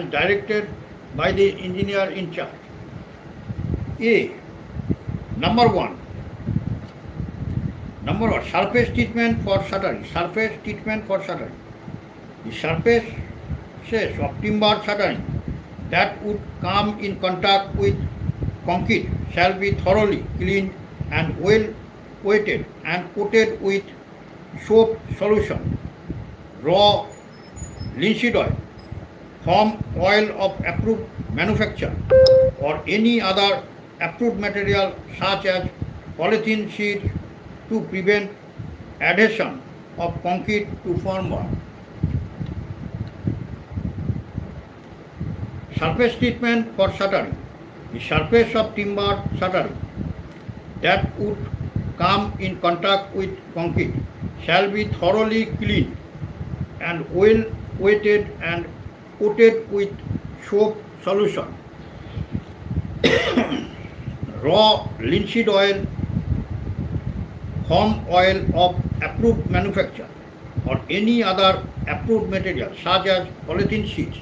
directed by the engineer in charge. A. Number one, surface treatment for shuttering. Surface treatment for shuttering. The surfaces of timber shuttering that would come in contact with concrete shall be thoroughly cleaned and well wetted and coated with soap solution, raw linseed oil, from oil of approved manufacture, or any other approved material such as polythene sheets to prevent adhesion of concrete to formwork. Surface treatment for shuttering. The surface of timber shuttering that would come in contact with concrete shall be thoroughly cleaned and well wetted and coated with soap solution, raw linseed oil, from oil of approved manufacture, or any other approved material such as polythene sheets